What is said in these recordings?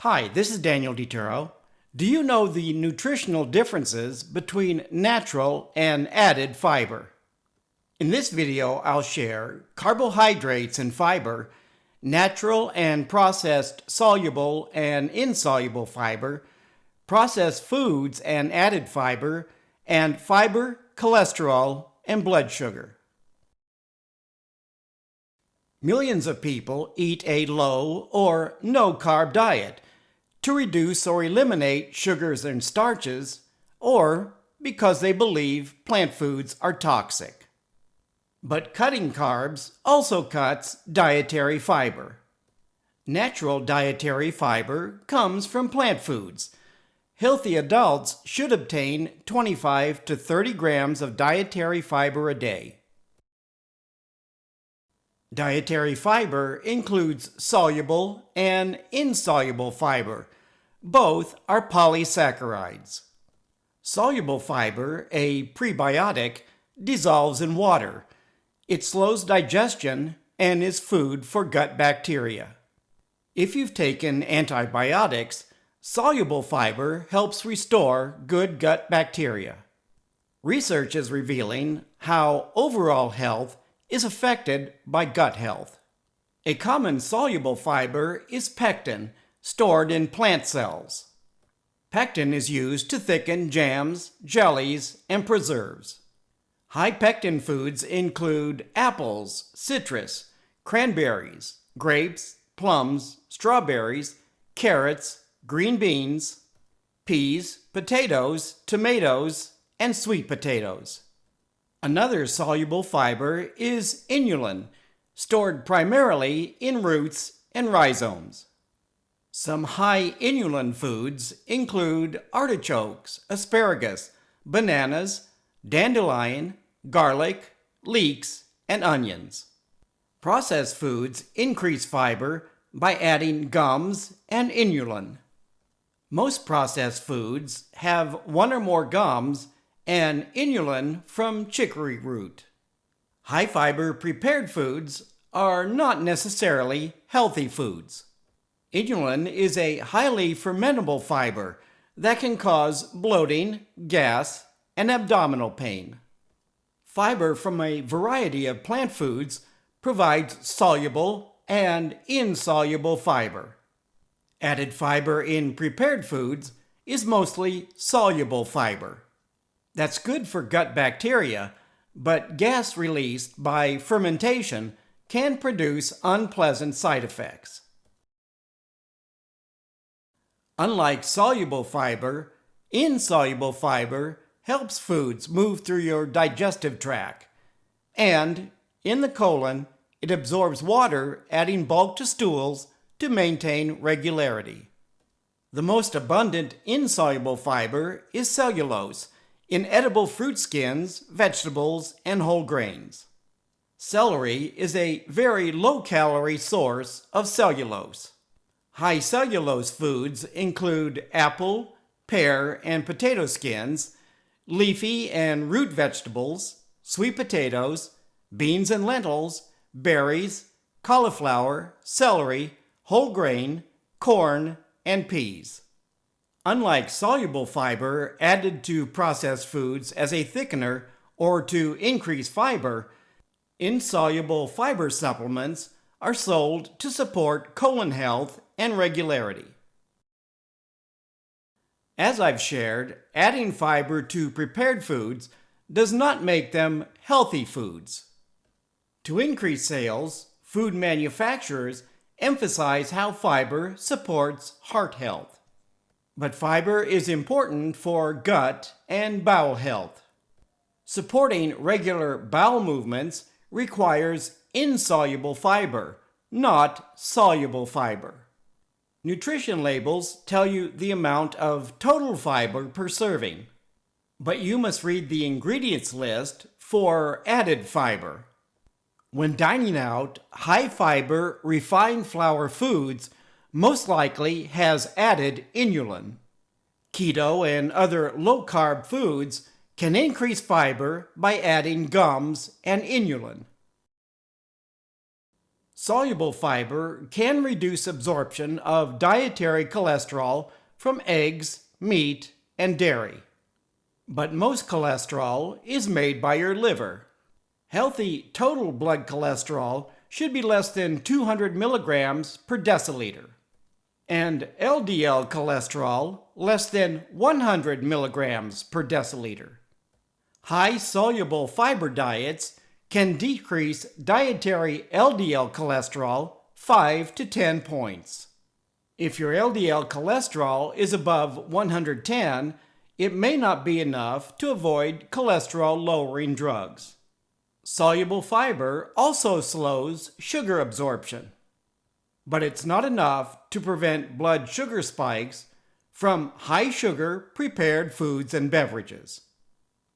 Hi, this is Daniel DiTuro. Do you know the nutritional differences between natural and added fiber? In this video, I'll share carbohydrates and fiber, natural and processed soluble and insoluble fiber, processed foods and added fiber, and fiber, cholesterol, and blood sugar. Millions of people eat a low or no-carb diet to reduce or eliminate sugars and starches, or because they believe plant foods are toxic. But cutting carbs also cuts dietary fiber. Natural dietary fiber comes from plant foods. Healthy adults should obtain 25 to 30 grams of dietary fiber a day. Dietary fiber includes soluble and insoluble fiber. Both are polysaccharides. Soluble fiber, a prebiotic, dissolves in water. It slows digestion and is food for gut bacteria. If you've taken antibiotics, soluble fiber helps restore good gut bacteria. Research is revealing how overall health is affected by gut health. A common soluble fiber is pectin, stored in plant cells. Pectin is used to thicken jams, jellies, and preserves. High pectin foods include apples, citrus, cranberries, grapes, plums, strawberries, carrots, green beans, peas, potatoes, tomatoes, and sweet potatoes. Another soluble fiber is inulin, stored primarily in roots and rhizomes. Some high inulin foods include artichokes, asparagus, bananas, dandelion, garlic, leeks, and onions. Processed foods increase fiber by adding gums and inulin. Most processed foods have one or more gums and inulin from chicory root. High-fiber prepared foods are not necessarily healthy foods. Inulin is a highly fermentable fiber that can cause bloating, gas, and abdominal pain. Fiber from a variety of plant foods provides soluble and insoluble fiber. Added fiber in prepared foods is mostly soluble fiber. That's good for gut bacteria, but gas released by fermentation can produce unpleasant side effects. Unlike soluble fiber, insoluble fiber helps foods move through your digestive tract, and in the colon, it absorbs water, adding bulk to stools to maintain regularity. The most abundant insoluble fiber is cellulose in edible fruit skins, vegetables, and whole grains. Celery is a very low-calorie source of cellulose. High cellulose foods include apple, pear, and potato skins, leafy and root vegetables, sweet potatoes, beans and lentils, berries, cauliflower, celery, whole grain, corn, and peas. Unlike soluble fiber added to processed foods as a thickener or to increase fiber, insoluble fiber supplements are sold to support colon health and regularity. As I've shared, adding fiber to prepared foods does not make them healthy foods. To increase sales, food manufacturers emphasize how fiber supports heart health. But fiber is important for gut and bowel health. Supporting regular bowel movements requires insoluble fiber, not soluble fiber. Nutrition labels tell you the amount of total fiber per serving, but you must read the ingredients list for added fiber. When dining out, high-fiber refined flour foods most likely has added inulin. Keto and other low-carb foods can increase fiber by adding gums and inulin. Soluble fiber can reduce absorption of dietary cholesterol from eggs, meat, and dairy. But most cholesterol is made by your liver. Healthy total blood cholesterol should be less than 200 milligrams per deciliter, and LDL cholesterol less than 100 milligrams per deciliter. High soluble fiber diets can decrease dietary LDL cholesterol 5 to 10 points. If your LDL cholesterol is above 110, it may not be enough to avoid cholesterol-lowering drugs. Soluble fiber also slows sugar absorption, but it's not enough to prevent blood sugar spikes from high-sugar prepared foods and beverages.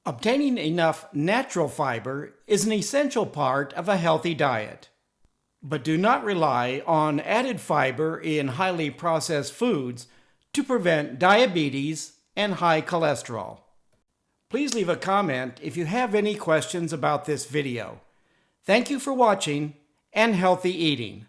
Obtaining enough natural fiber is an essential part of a healthy diet. But do not rely on added fiber in highly processed foods to prevent diabetes and high cholesterol. Please leave a comment if you have any questions about this video. Thank you for watching and healthy eating.